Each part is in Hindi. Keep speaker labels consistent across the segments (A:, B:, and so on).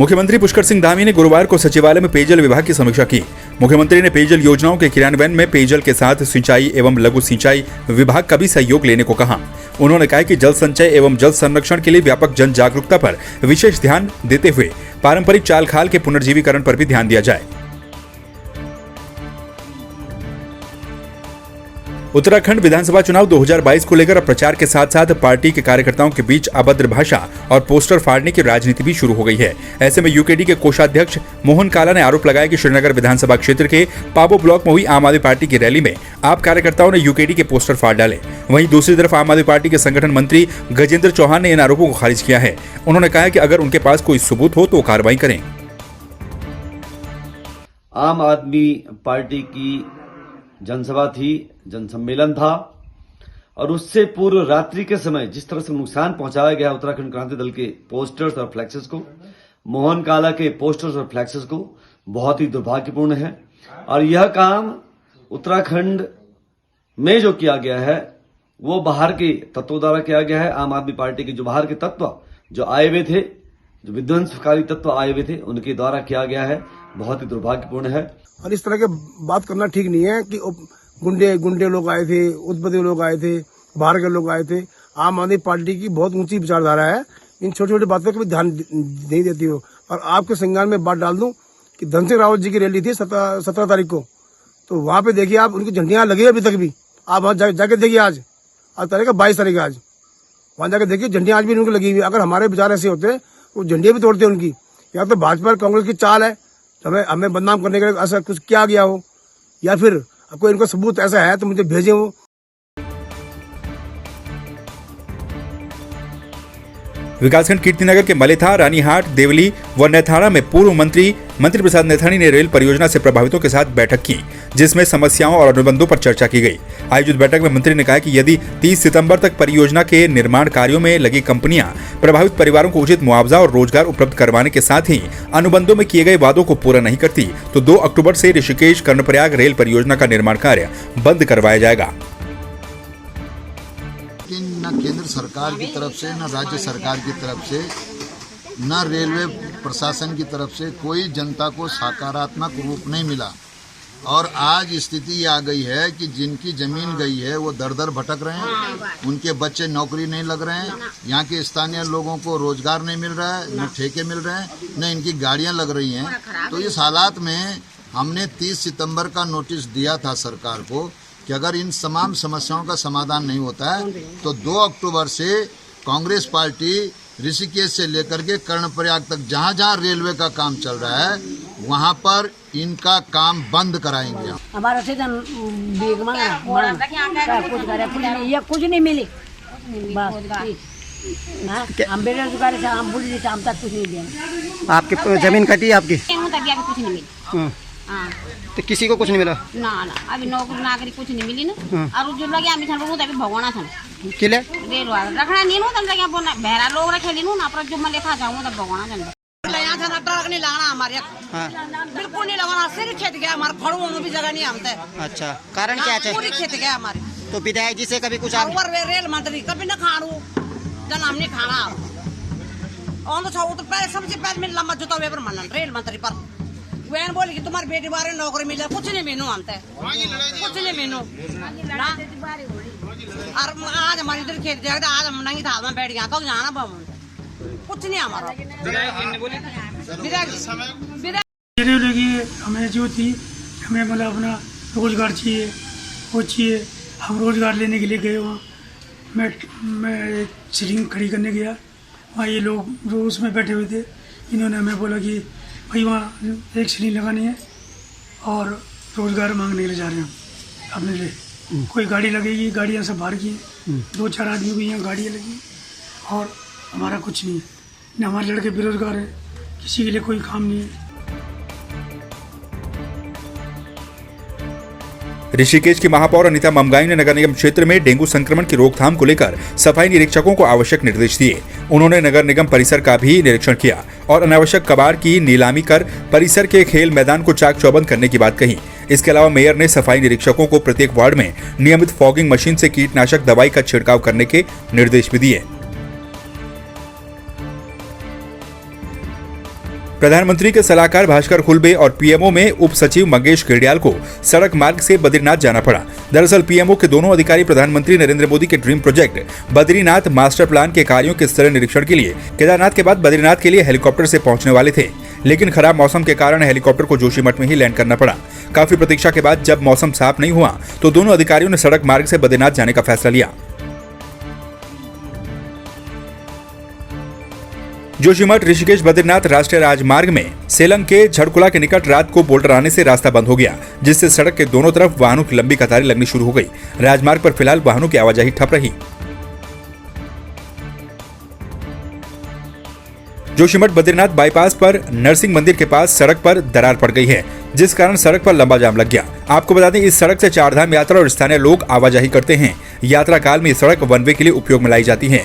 A: मुख्यमंत्री पुष्कर सिंह धामी ने गुरुवार को सचिवालय में पेयजल विभाग की समीक्षा की। मुख्यमंत्री ने पेयजल योजनाओं के क्रियान्वयन में पेयजल के साथ सिंचाई एवं लघु सिंचाई विभाग का भी सहयोग लेने को कहा। उन्होंने कहा कि जल संचय एवं जल संरक्षण के लिए व्यापक जन जागरूकता पर विशेष ध्यान देते हुए पारंपरिक चाल खाल के पुनर्जीवीकरण पर भी ध्यान दिया जाए। उत्तराखंड विधानसभा चुनाव 2022 को लेकर अब प्रचार के साथ साथ पार्टी के कार्यकर्ताओं के बीच अभद्र भाषा और पोस्टर फाड़ने की राजनीति भी शुरू हो गई है। ऐसे में यूकेडी के कोषाध्यक्ष मोहन काला ने आरोप लगाया कि श्रीनगर विधानसभा क्षेत्र के पाबो ब्लॉक में हुई आम आदमी पार्टी की रैली में आप कार्यकर्ताओं ने यूकेडी के पोस्टर फाड़ डाले। वहीं दूसरी तरफ आम आदमी पार्टी के संगठन मंत्री गजेंद्र चौहान ने इन आरोपों को खारिज किया है। उन्होंने कहा कि अगर उनके पास कोई सबूत हो तो कार्रवाई करें।
B: आम आदमी पार्टी की जनसभा थी, जनसम्मेलन था और उससे पूर्व रात्रि के समय जिस तरह से नुकसान पहुंचाया गया उत्तराखंड क्रांति दल के पोस्टर्स और फ्लैक्सेस को, मोहन काला के पोस्टर्स और फ्लैक्सेस को, बहुत ही दुर्भाग्यपूर्ण है। और यह काम उत्तराखंड में जो किया गया है वो बाहर के तत्वों द्वारा किया गया है। आम आदमी पार्टी के जो बाहर के तत्व जो आए हुए थे, जो विध्वंसकारी तत्व आए हुए थे, उनके द्वारा किया गया है, बहुत ही दुर्भाग्यपूर्ण है।
C: और इस तरह के बात करना ठीक नहीं है कि गुंडे लोग आए थे, उद्बोधक लोग आए थे, बाहर के लोग आए थे। आम आदमी पार्टी की बहुत ऊंची विचारधारा है, इन छोटी छोटी बातों को भी ध्यान नहीं देती हो। और आपके संज्ञान में बात डाल दूं कि धन सिंह रावत जी की रैली थी 17 तारीख को, तो वहां पे देखिए आप, उनकी झंडियां लगी अभी तक भी। आप वहां जाके देखिए, आज तारीख 22 तारीख आज वहां जाके देखिए, झंडियां आज भी उनकी लगी हुई। अगर हमारे विचार ऐसे होते तो झंडियां भी तोड़ते उनकी। या तो भाजपा और कांग्रेस की चाल है, हमें बदनाम करने के लिए ऐसा कुछ किया गया हो, या फिर कोई इनका सबूत ऐसा है तो मुझे भेजें वो।
A: विकासखंड कीर्तिनगर के मलेथा, रानीहाट, देवली व नेथाड़ा में पूर्व मंत्री प्रसाद नेथानी ने रेल परियोजना से प्रभावितों के साथ बैठक की, जिसमें समस्याओं और अनुबंधों पर चर्चा की गई। आयोजित बैठक में मंत्री ने कहा कि यदि 30 सितंबर तक परियोजना के निर्माण कार्यों में लगी कंपनियां प्रभावित परिवारों को उचित मुआवजा और रोजगार उपलब्ध करवाने के साथ ही अनुबंधों में किए गए वादों को पूरा नहीं करती तो 2 अक्टूबर से ऋषिकेश कर्णप्रयाग रेल परियोजना का निर्माण कार्य बंद करवाया जाएगा।
D: न केंद्र सरकार की तरफ से, न राज्य सरकार की तरफ से, न रेलवे प्रशासन की तरफ से कोई जनता को सकारात्मक रूप नहीं मिला। और आज स्थिति आ गई है कि जिनकी जमीन गई है वो दर दर भटक रहे हैं, उनके बच्चे नौकरी नहीं लग रहे हैं, यहाँ के स्थानीय लोगों को रोजगार नहीं मिल रहा है, न ठेके मिल रहे हैं, न इनकी गाड़ियाँ लग रही हैं। तो इस हालात में हमने 30 सितंबर का नोटिस दिया था सरकार को कि अगर इन तमाम समस्याओं का समाधान नहीं होता है तो 2 अक्टूबर से कांग्रेस पार्टी ऋषिकेश से लेकर के कर्णप्रयाग तक जहाँ जहाँ रेलवे का काम चल रहा है वहाँ पर इनका काम बंद कराएंगे।
E: हमारा से कुछ नहीं मिली, हम बेरोजगार से हम बोल रहे हम तक कुछ नहीं दिया।
F: आपकी जमीन कटी है आपकी?
E: कुछ नहीं मिली।
F: तो किसी को कुछ नहीं मिला?
E: ना अभी नौकरी कुछ नहीं मिली ना। और जो लगे आमी थान अभी भगवाना था
F: किले
E: रेल वाला रखना नहीं नो तम लगे बोना भेरा लोग रखे लीनु ना पर जो मैं लेखा जाऊं तब भगवाना जन यहां था ट्रक नहीं लगाना हमारे। हां बिल्कुल नहीं लगाना, सिर खेत गया हमारे, खड़ों में भी जगह नहीं हमते।
F: अच्छा, कारण क्या है?
E: पूरी खेत गया हमारे।
F: तो विधायक जी से कभी कुछ
E: और रेल मंत्री कभी ना खाड़ू जन हमने खाना और तो पहले सबसे पहले में लंबा जुता वेपर मनन रेल मंत्री पर वैन बोली कि तुम्हारी बेटी बारे नौकरी मिले, कुछ नहीं मेनू आते, कुछ नहीं मेनू। और आज हमारी इधर खेत जाएगा, आज हम नंगी थाल में बैठ गया तो जाना भवन, कुछ नहीं हमारा।
G: लगी हमें जो थी, हमें मतलब अपना रोजगार चाहिए, वो चाहिए। हम रोजगार लेने के लिए गए वहाँ, मैं सीलिंग खड़ी करने गया, वहाँ ये लोग जो उसमें बैठे हुए थे, इन्होंने हमें बोला कि भाई वहाँ एक सीलिंग लगानी है और रोजगार मांगने के लिए जा रहे हैं अपने लिए। कोई गाड़ी लगेगी, गाड़ियाँ सब बाहर की हैं, 2-4 आदमी भी यहाँ गाड़ियाँ लगी और हमारा कुछ नहीं है, न हमारे लड़के बेरोजगार है, किसी के लिए कोई काम नहीं है।
A: ऋषिकेश की महापौर अनिता ममगाई ने नगर निगम क्षेत्र में डेंगू संक्रमण की रोकथाम को लेकर सफाई निरीक्षकों को आवश्यक निर्देश दिए। उन्होंने नगर निगम परिसर का भी निरीक्षण किया और अनावश्यक कबाड़ की नीलामी कर परिसर के खेल मैदान को चाक चौबंद करने की बात कही। इसके अलावा मेयर ने सफाई निरीक्षकों को प्रत्येक वार्ड में नियमित फॉगिंग मशीन से कीटनाशक दवाई का छिड़काव करने के निर्देश भी दिए। प्रधानमंत्री के सलाहकार भास्कर खुलबे और पीएमओ में उप सचिव मंगेश घिरडियाल को सड़क मार्ग से बद्रीनाथ जाना पड़ा। दरअसल पीएमओ के दोनों अधिकारी प्रधानमंत्री नरेंद्र मोदी के dream project Badrinath master plan के कार्यों के स्थल निरीक्षण के लिए केदारनाथ के बाद बद्रीनाथ के लिए हेलीकॉप्टर से पहुंचने वाले थे, लेकिन खराब मौसम के कारण हेलीकॉप्टर को जोशीमठ में ही लैंड करना पड़ा। काफी प्रतीक्षा के बाद जब मौसम साफ नहीं हुआ तो दोनों अधिकारियों ने सड़क मार्ग से बद्रीनाथ जाने का फैसला लिया। जोशीमठ ऋषिकेश बद्रीनाथ राष्ट्रीय राजमार्ग में सेलंग के झड़कुला के निकट रात को बोल्डर आने से रास्ता बंद हो गया, जिससे सड़क के दोनों तरफ वाहनों की लंबी कतारें लगनी शुरू हो गई। राजमार्ग पर फिलहाल वाहनों की आवाजाही ठप रही। जोशीमठ बद्रीनाथ बाईपास पर नरसिंह मंदिर के पास सड़क पर दरार पड़ गई है, जिस कारण सड़क पर लंबा जाम लग गया। आपको बता दें, इस सड़क से चारधाम यात्रा और स्थानीय लोग आवाजाही करते हैं। यात्रा काल में ये सड़क वन वे के लिए उपयोग में लाई जाती है।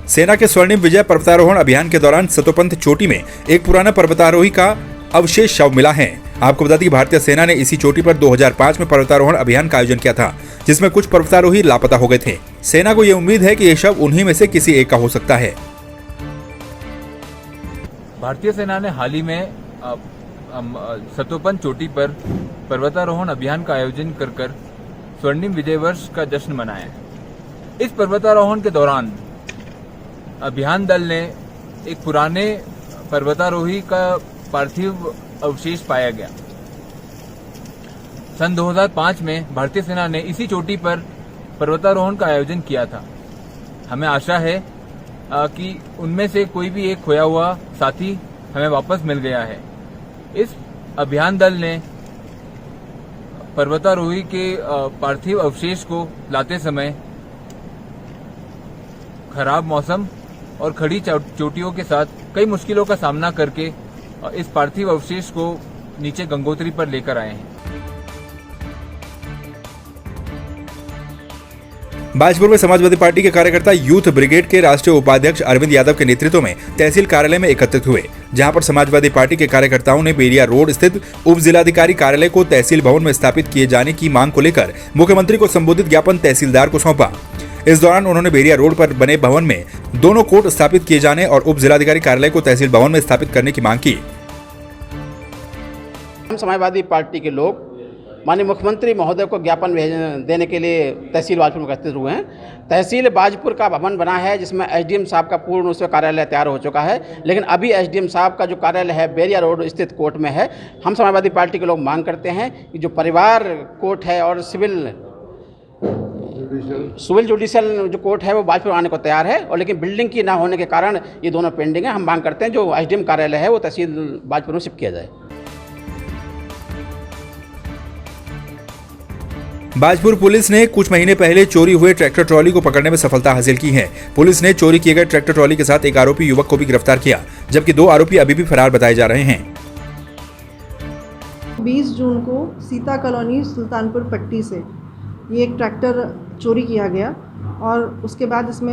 A: सेना के स्वर्णिम विजय पर्वतारोहण अभियान के दौरान सतोपंथ चोटी में एक पुराना पर्वतारोही का अवशेष शव मिला है। आपको बता दें कि भारतीय सेना ने इसी चोटी पर 2005 में पर्वतारोहण अभियान का आयोजन किया था, जिसमें कुछ पर्वतारोही लापता हो गए थे। सेना को यह उम्मीद है कि यह शव उन्हीं में से किसी एक का हो सकता है।
H: भारतीय सेना ने हाल ही में सतोपंथ चोटी पर पर्वतारोहण अभियान का आयोजन कर स्वर्णिम विजय वर्ष का जश्न मनाया। इस पर्वतारोहण के दौरान अभियान दल ने एक पुराने पर्वतारोही का पार्थिव अवशेष पाया गया। सन 2005 में भारतीय सेना ने इसी चोटी पर पर्वतारोहण का आयोजन किया था। हमें आशा है कि उनमें से कोई भी एक खोया हुआ साथी हमें वापस मिल गया है। इस अभियान दल ने पर्वतारोही के पार्थिव अवशेष को लाते समय खराब मौसम और खड़ी चोटियों के साथ कई मुश्किलों का सामना करके इस पार्थिव अवशेष को नीचे गंगोत्री पर लेकर आए हैं।
A: बाजपुर में समाजवादी पार्टी के कार्यकर्ता यूथ ब्रिगेड के राष्ट्रीय उपाध्यक्ष अरविंद यादव के नेतृत्व में तहसील कार्यालय में एकत्रित हुए, जहां पर समाजवादी पार्टी के कार्यकर्ताओं ने बेरिया रोड स्थित उप जिलाधिकारी कार्यालय को तहसील भवन में स्थापित किए जाने की मांग को लेकर मुख्यमंत्री को संबोधित ज्ञापन तहसीलदार को सौंपा। इस दौरान उन्होंने बेरिया रोड पर बने भवन में दोनों कोर्ट स्थापित किए जाने और उप जिलाधिकारी कार्यालय को तहसील भवन में स्थापित करने की मांग की।
I: हम समाजवादी पार्टी के लोग माननीय मुख्यमंत्री महोदय को ज्ञापन देने के लिए तहसील बाजपुर में एकत्रित हुए हैं। तहसील बाजपुर का भवन बना है, जिसमें एसडीएम साहब का पूर्ण रूप से कार्यालय तैयार हो चुका है, लेकिन अभी एसडीएम साहब का जो कार्यालय है बेरिया रोड स्थित कोर्ट में है। हम समाजवादी पार्टी के लोग मांग करते हैं कि जो परिवार कोर्ट है और सिविल जुडिशियल जो कोर्ट है वो बाजपुर आने को तैयार है, और लेकिन बिल्डिंग की ना होने के कारण ये दोनों पेंडिंग है। हम मांग करते हैं जो एसडीएम कार्यालय है वो तहसील बाजपुर में शिफ्ट किया जाए।
A: बाजपुर पुलिस ने कुछ महीने पहले चोरी हुए ट्रैक्टर ट्रॉली को पकड़ने में सफलता हासिल की है। पुलिस ने चोरी किए गए ट्रैक्टर ट्रॉली के साथ एक आरोपी युवक को भी गिरफ्तार किया, जबकि 2 आरोपी अभी भी फरार बताए जा रहे हैं।
J: 20 जून को सीता कॉलोनी सुल्तानपुर पट्टी से ये एक ट्रैक्टर चोरी किया गया और उसके बाद इसमें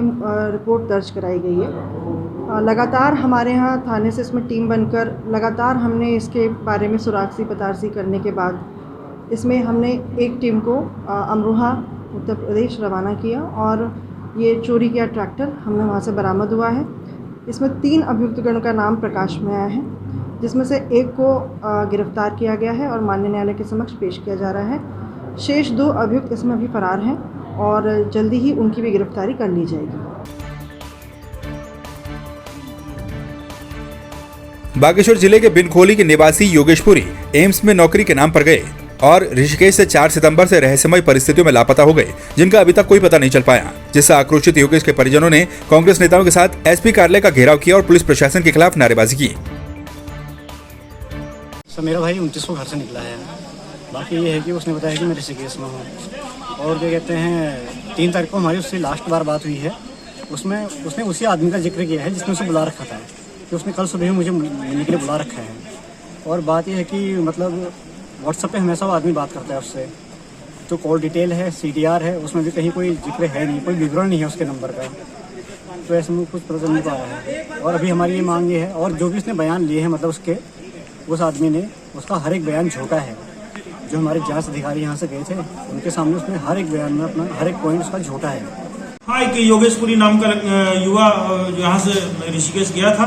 J: रिपोर्ट दर्ज कराई गई है। लगातार हमारे यहाँ थाने से इसमें टीम बनकर लगातार हमने इसके बारे में सुरागसी पतारसी करने के बाद इसमें हमने एक टीम को अमरोहा उत्तर प्रदेश रवाना किया और ये चोरी किया ट्रैक्टर हमने वहाँ से बरामद हुआ है। इसमें 3 अभियुक्तगण का नाम प्रकाश में आया है, जिसमें से एक को गिरफ्तार किया गया है और माननीय न्यायालय के समक्ष पेश किया जा रहा है। शेष 2 अभियुक्त इसमें अभी फरार हैं और जल्दी ही उनकी भी गिरफ्तारी कर ली जाएगी।
A: बागेश्वर जिले के बिनखोली के निवासी योगेशपुरी एम्स में नौकरी के नाम पर गए और ऋषिकेश से 4 सितंबर से रहस्यमय परिस्थितियों में लापता हो गए, जिनका अभी तक कोई पता नहीं चल पाया, जिससे आक्रोशित योगेश के परिजनों ने कांग्रेस नेताओं के साथ एसपी कार्यालय का घेराव किया और पुलिस प्रशासन के खिलाफ नारेबाजी की।
K: सर मेरा भाई 29 को घर से निकला है। बाकी ये है कि उसने बताया कि मैं ऋषिकेश में हूँ और क्या कहते हैं 3 तारीख को हमारी उससे लास्ट बार बात हुई है। उसमें उसने उसी आदमी का जिक्र किया है जिसने उसे बुला रखा था कि उसने कल सुबह मुझे मिलने के लिए बुला रखा है। और बात यह है कि मतलब व्हाट्सएप पे हमेशा वो आदमी बात करता है उससे, जो कॉल डिटेल है CTR है उसमें भी कहीं कोई जिक्र है नहीं, कोई विवरण नहीं है उसके नंबर का, तो ऐसे में कुछ पता नहीं पा रहा है। और अभी हमारी ये मांग ये है, और जो भी उसने बयान लिए हैं मतलब उसके उस आदमी ने उसका हर एक बयान झूठा है। जो हमारे जांच अधिकारी यहाँ से गए थे उनके सामने उसने हर एक बयान में अपना हर एक पॉइंट उसका झूठा है।
G: हाँ, एक योगेशपुरी नाम का युवा यहाँ से ऋषिकेश गया था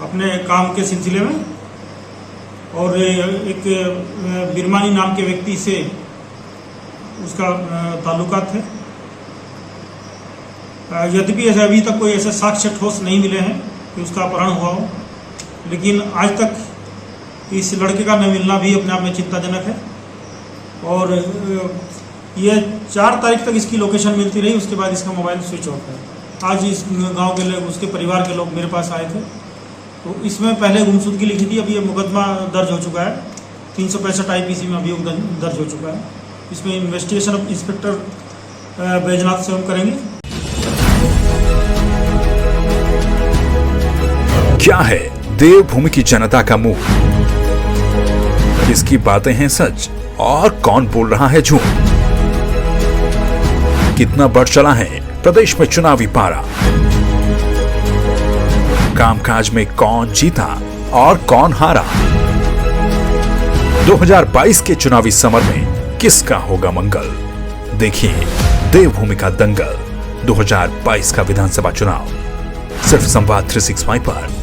G: अपने काम के सिलसिले में, और एक बिरमानी नाम के व्यक्ति से उसका ताल्लुकात थे। यद्यपि ऐसे अभी तक कोई ऐसे साक्ष्य ठोस नहीं मिले हैं कि उसका अपहरण हुआ हो, लेकिन आज तक इस लड़के का न मिलना भी अपने आप में चिंताजनक है। और ये 4 तारीख तक इसकी लोकेशन मिलती रही, उसके बाद इसका मोबाइल स्विच ऑफ है। आज इस गांव के लोग, उसके परिवार के लोग मेरे पास आए थे, तो इसमें पहले गुमशुदगी लिखी थी। अभी ये मुकदमा दर्ज हो चुका है, 365 IPC में अभियोग दर्ज हो चुका है। इसमें इन्वेस्टिगेशन अब इंस्पेक्टर बैजनाथ से हम करेंगे।
A: क्या है देवभूमि की जनता का मुंह? किसकी बातें हैं सच और कौन बोल रहा है झूठ? कितना बढ़ चला है प्रदेश में चुनावी पारा? कामकाज में कौन जीता और कौन हारा? 2022 के चुनावी समर में किसका होगा मंगल? देखिए देवभूमि का दंगल 2022 का विधानसभा चुनाव सिर्फ संवाद 365 पर।